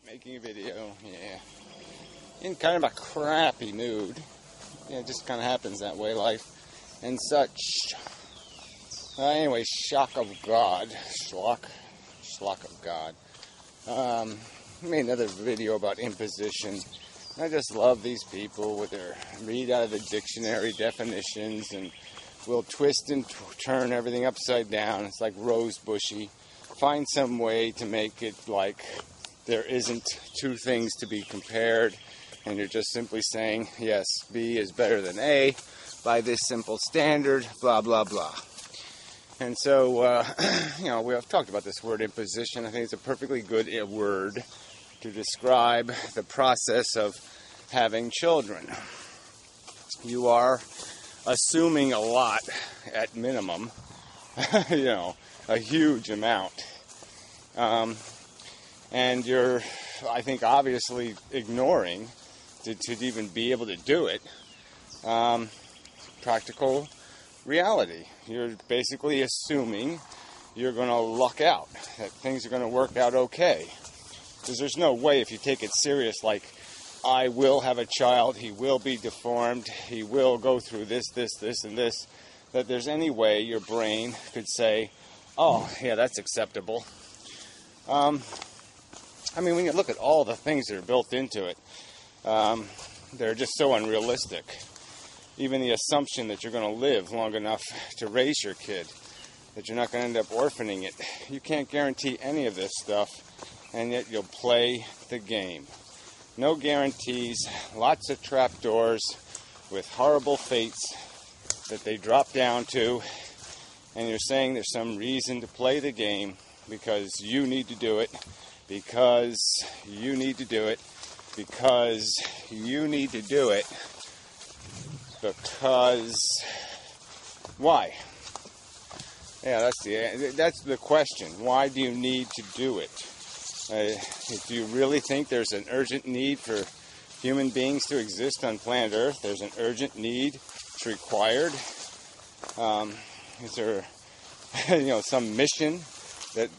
Making a video, yeah. In kind of a crappy mood. Yeah, it just kind of happens that way, life and such. Anyway, shock of God. Schlock of God. I made another video about imposition. I just love these people with their read out of the dictionary definitions and will twist and turn everything upside down. It's like rose bushy. Find some way to make it like there isn't two things to be compared, and you're just simply saying, yes, B is better than A by this simple standard, blah, blah, blah. And so, we have talked about this word imposition. I think it's a perfectly good word to describe the process of having children. You are assuming a lot at minimum, a huge amount. And you're, I think, obviously ignoring, to even be able to do it, practical reality. You're basically assuming you're going to luck out, that things are going to work out okay. Because there's no way, if you take it serious, like, I will have a child, he will be deformed, he will go through this, and this, that there's any way your brain could say, oh, yeah, that's acceptable. When you look at all the things that are built into it, they're just so unrealistic. Even the assumption that you're going to live long enough to raise your kid, that you're not going to end up orphaning it. You can't guarantee any of this stuff, and yet you'll play the game. No guarantees, lots of trapdoors with horrible fates that they drop down to, and you're saying there's some reason to play the game because you need to do it, because you need to do it, because you need to do it, because why? Yeah, that's the question. Why do you need to do it? Do you really think there's an urgent need for human beings to exist on planet Earth? There's an urgent need. It's required. Is there, some mission that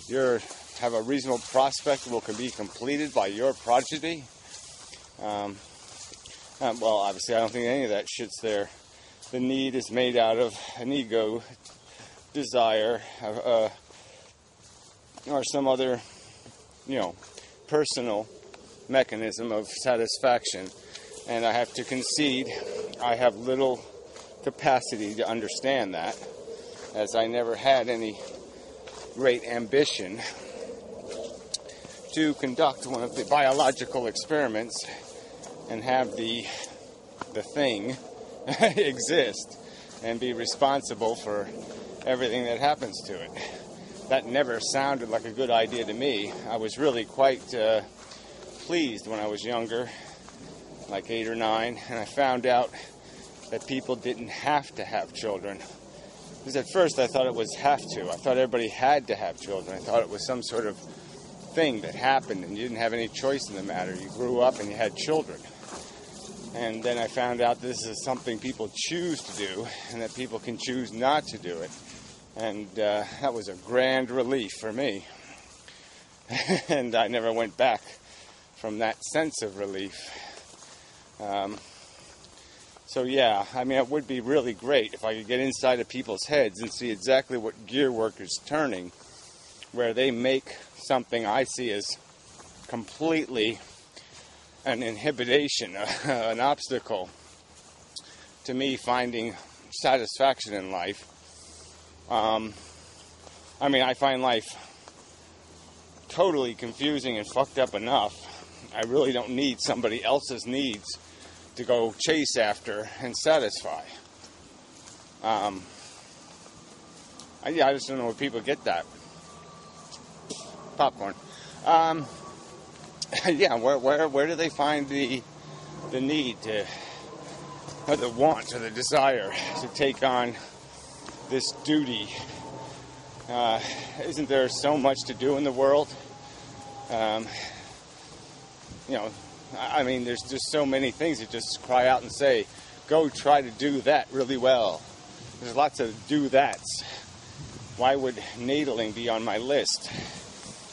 you have a reasonable prospect will can be completed by your progeny? Well, obviously, I don't think any of that shit's there. The need is made out of an ego, desire, or some other, personal mechanism of satisfaction. And I have to concede, I have little capacity to understand that, as I never had any great ambition to conduct one of the biological experiments and have the thing exist and be responsible for everything that happens to it. That never sounded like a good idea to me. I was really quite pleased when I was younger, like 8 or 9, and I found out that people didn't have to have children. Because at first I thought it was have to. I thought everybody had to have children. I thought it was some sort of thing that happened and you didn't have any choice in the matter. You grew up and you had children. And then I found out this is something people choose to do and that people can choose not to do it. And that was a grand relief for me. And I never went back from that sense of relief. So yeah, it would be really great if I could get inside of people's heads and see exactly what gear work is turning, where they make something I see as completely an inhibition, an obstacle to me finding satisfaction in life. I find life totally confusing and fucked up enough. I really don't need somebody else's needs to go chase after and satisfy. I just don't know where people get that. Popcorn. Where do they find the need to, or the want, or the desire to take on this duty? Isn't there so much to do in the world? There's just so many things that just cry out and say, go try to do that really well. There's lots of do-that's. Why would needling be on my list?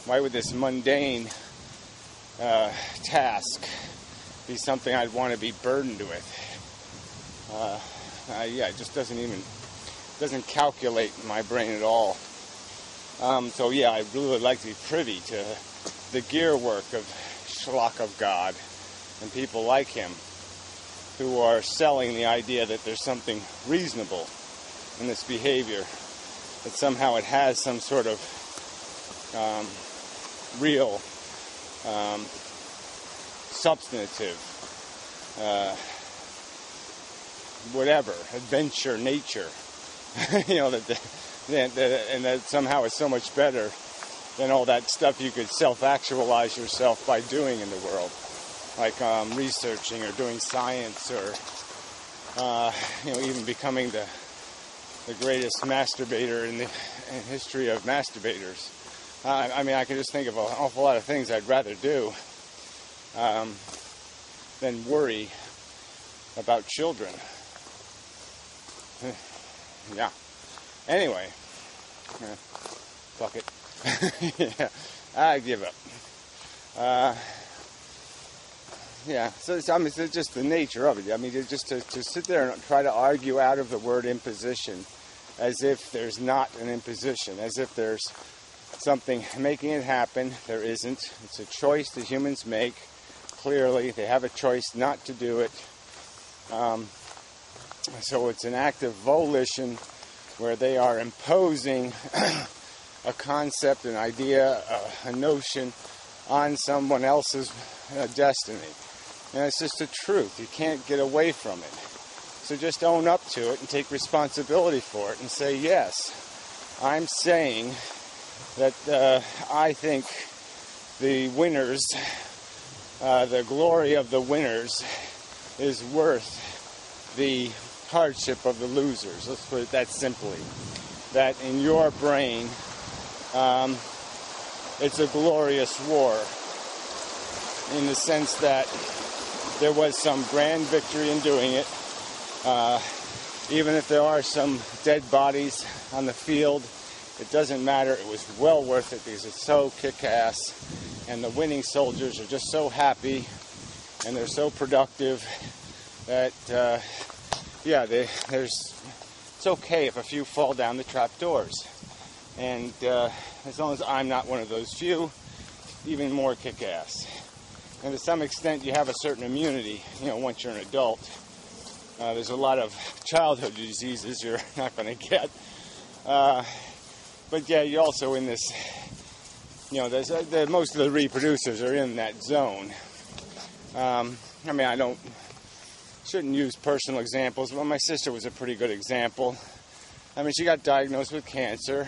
Why would this mundane task, be something I'd want to be burdened with. Yeah, it just doesn't calculate in my brain at all. So yeah, I really would like to be privy to the gear work of schlock of God and people like him who are selling the idea that there's something reasonable in this behavior, that somehow it has some sort of real substantive whatever adventure nature. You know, and that somehow is so much better than all that stuff you could self-actualize yourself by doing in the world, like researching or doing science, or you know, even becoming the greatest masturbator in the history of masturbators. I mean, I can just think of an awful lot of things I'd rather do than worry about children. Yeah. Anyway, fuck it. Yeah, I give up. Yeah, so I mean, it's just the nature of it. I mean, just to sit there and try to argue out of the word imposition as if there's not an imposition, as if there's something making it happen. There isn't. It's a choice that humans make. Clearly, they have a choice not to do it. So it's an act of volition where they are imposing a concept, an idea, a notion on someone else's destiny. And it's just the truth. You can't get away from it. So just own up to it and take responsibility for it and say, yes, I'm saying that I think the winners, the glory of the winners is worth the hardship of the losers. Let's put it that simply. That in your brain, it's a glorious war in the sense that there was some grand victory in doing it. Even if there are some dead bodies on the field, it doesn't matter. It was well worth it because it's so kick-ass, and the winning soldiers are just so happy and they're so productive that yeah, it's okay if a few fall down the trap doors. And as long as I'm not one of those few, even more kick-ass. And to some extent, you have a certain immunity, you know, once you're an adult. There's a lot of childhood diseases you're not going to get. But yeah, you're also in this, you know, most of the reproducers are in that zone. I mean, shouldn't use personal examples, but my sister was a pretty good example. I mean, she got diagnosed with cancer,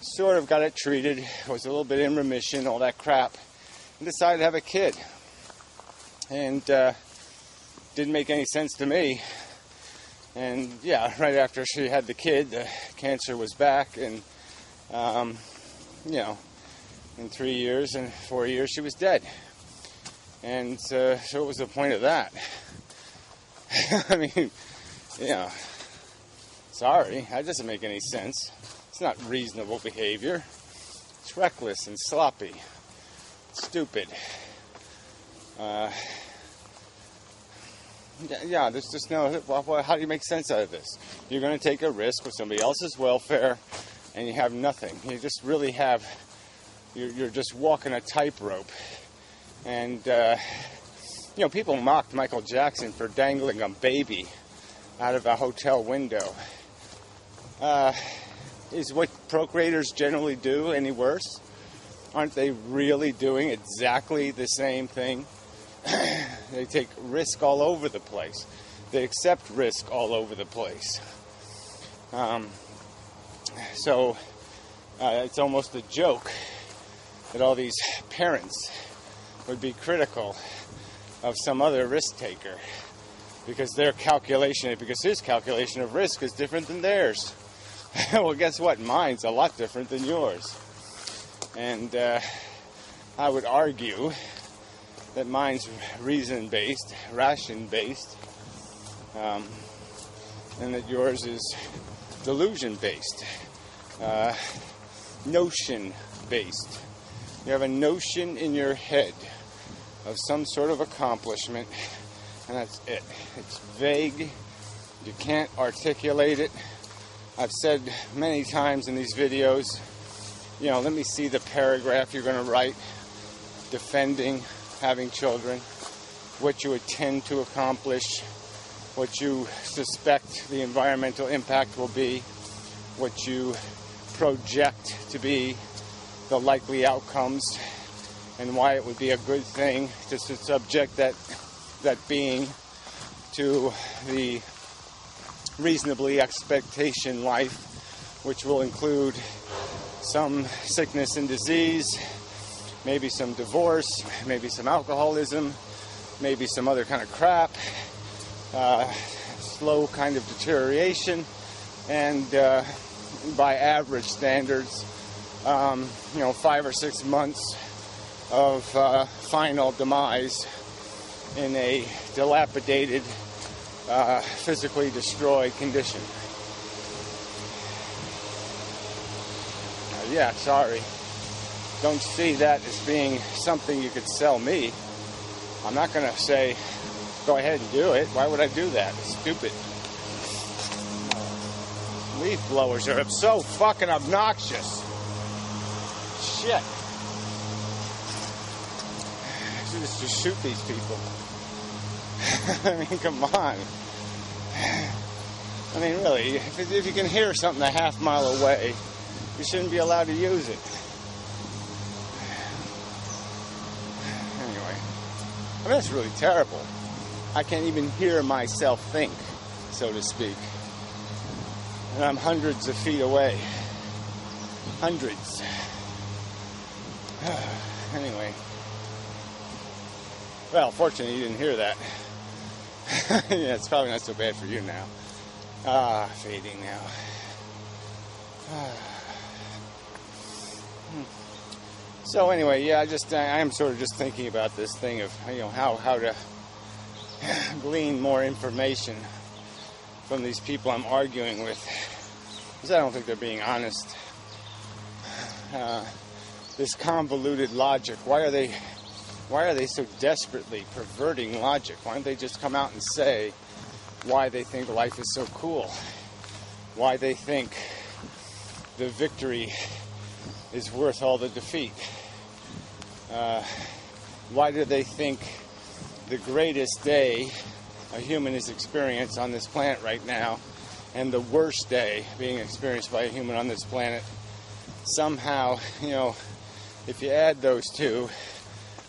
sort of got it treated, was a little bit in remission, all that crap, and decided to have a kid. And didn't make any sense to me. And yeah, right after she had the kid, the cancer was back, and you know, in 3 years and 4 years she was dead. And so what was the point of that? I mean, you know, sorry, that doesn't make any sense. It's not reasonable behavior. It's reckless and sloppy. It's stupid. Yeah, there's just no, how do you make sense out of this? You're going to take a risk with somebody else's welfare, and you have nothing. You just really have, you're just walking a tightrope. And, you know, people mocked Michael Jackson for dangling a baby out of a hotel window. Is what procreators generally do any worse? Aren't they really doing exactly the same thing? They take risk all over the place. They accept risk all over the place. So it's almost a joke that all these parents would be critical of some other risk taker because his calculation of risk is different than theirs. Well, guess what? Mine's a lot different than yours. And I would argue that mine's reason-based, ration-based, and that yours is delusion-based, notion-based. You have a notion in your head of some sort of accomplishment, and that's it. It's vague. You can't articulate it. I've said many times in these videos, let me see the paragraph you're going to write defending having children, what you intend to accomplish, what you suspect the environmental impact will be, what you project to be the likely outcomes, and why it would be a good thing to subject that being to the reasonably expectation life, which will include some sickness and disease, maybe some divorce, maybe some alcoholism, maybe some other kind of crap, slow kind of deterioration, and by average standards, 5 or 6 months of final demise in a dilapidated, physically destroyed condition. Sorry. Don't see that as being something you could sell me. I'm not going to say, go ahead and do it. Why would I do that? It's stupid. Leaf blowers are so fucking obnoxious. Shit. I should just shoot these people. I mean, come on. I mean, really, if you can hear something a half mile away, you shouldn't be allowed to use it. Anyway, I mean, that's really terrible. I can't even hear myself think, so to speak. And I'm hundreds of feet away. Hundreds. Anyway. Well, fortunately, you didn't hear that. Yeah, it's probably not so bad for you now. Fading now. So anyway, I am sort of just thinking about this thing of, how to glean more information from these people I'm arguing with, because I don't think they're being honest. This convoluted logic, why are they so desperately perverting logic? Why don't they just come out and say why they think life is so cool? Why they think the victory is worth all the defeat? Why do they think the greatest day a human has experienced on this planet right now and the worst day being experienced by a human on this planet, somehow, if you add those two,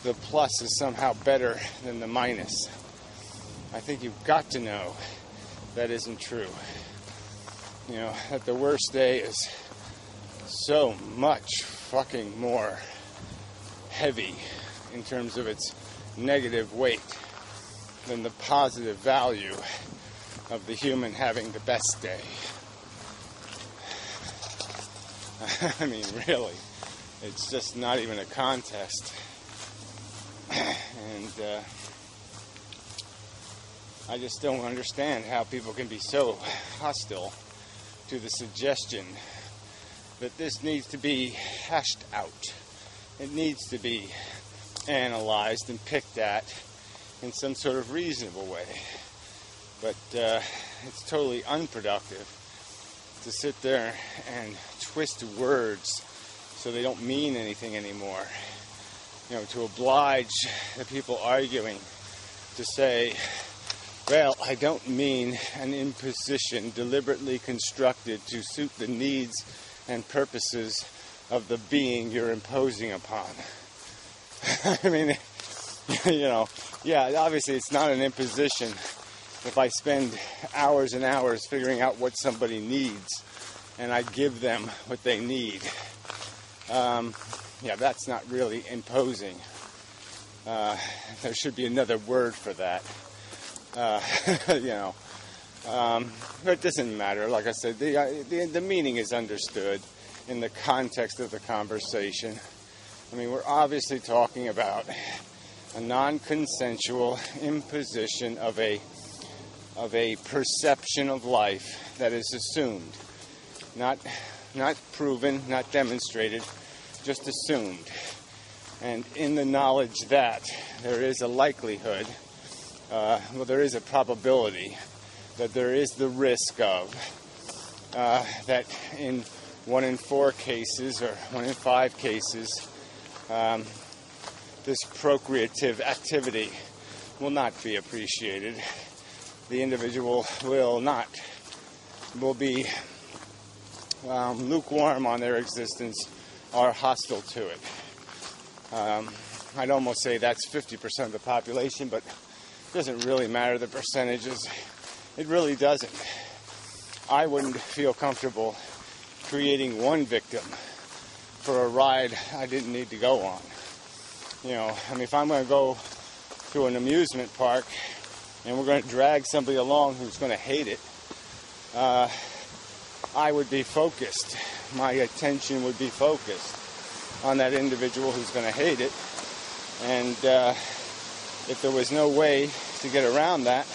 the plus is somehow better than the minus? I think you've got to know that isn't true. That the worst day is so much fucking more heavy in terms of its negative weight than the positive value of the human having the best day. I mean, really, it's just not even a contest. And I just don't understand how people can be so hostile to the suggestion that this needs to be hashed out. It needs to be analyzed and picked at in some sort of reasonable way. But it's totally unproductive to sit there and twist words so they don't mean anything anymore. To oblige the people arguing to say, well, I don't mean an imposition deliberately constructed to suit the needs and purposes of the being you're imposing upon. I mean, obviously it's not an imposition if I spend hours and hours figuring out what somebody needs and I give them what they need. That's not really imposing. There should be another word for that. But it doesn't matter. Like I said, the meaning is understood in the context of the conversation. I mean, we're obviously talking about a non-consensual imposition of a perception of life that is assumed, not proven, not demonstrated, just assumed. And in the knowledge that there is a likelihood, there is a probability that there is the risk of that in 1 in 4 cases or 1 in 5 cases, this procreative activity will not be appreciated. The individual will be lukewarm on their existence or hostile to it. I'd almost say that's 50% of the population, but it doesn't really matter the percentages. It really doesn't. I wouldn't feel comfortable creating one victim for a ride I didn't need to go on. If I'm going to go to an amusement park and we're going to drag somebody along who's going to hate it, I would be focused. My attention would be focused on that individual who's going to hate it. And if there was no way to get around that,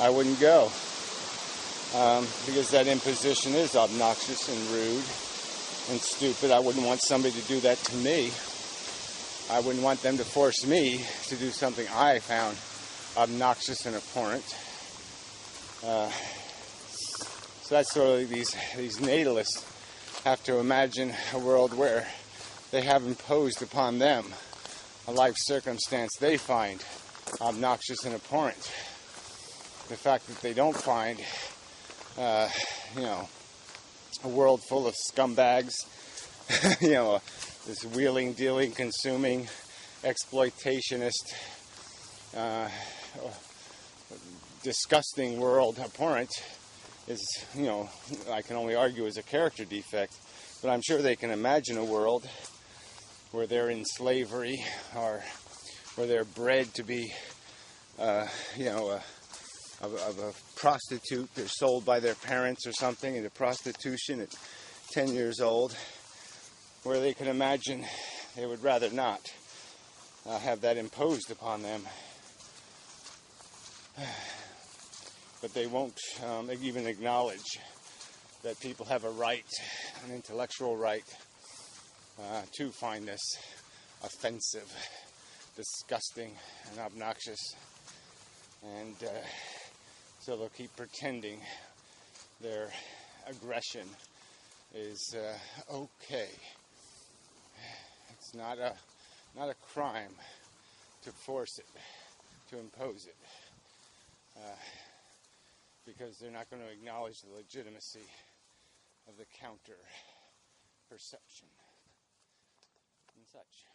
I wouldn't go. Because that imposition is obnoxious and rude and stupid. I wouldn't want somebody to do that to me. I wouldn't want them to force me to do something I found obnoxious and abhorrent. So that's sort of these natalists have to imagine a world where they have imposed upon them a life circumstance they find obnoxious and abhorrent. The fact that they don't find, a world full of scumbags, this wheeling, dealing, consuming, exploitationist, disgusting world abhorrent is, I can only argue is a character defect. But I'm sure they can imagine a world where they're in slavery or where they're bred to be, of a prostitute. They're sold by their parents or something into prostitution at 10 years old, where they can imagine they would rather not have that imposed upon them. But they won't even acknowledge that people have a right, an intellectual right, to find this offensive, disgusting, and obnoxious. And so they'll keep pretending their aggression is okay. It's not a crime to force it, to impose it, because they're not going to acknowledge the legitimacy of the counter perception and such.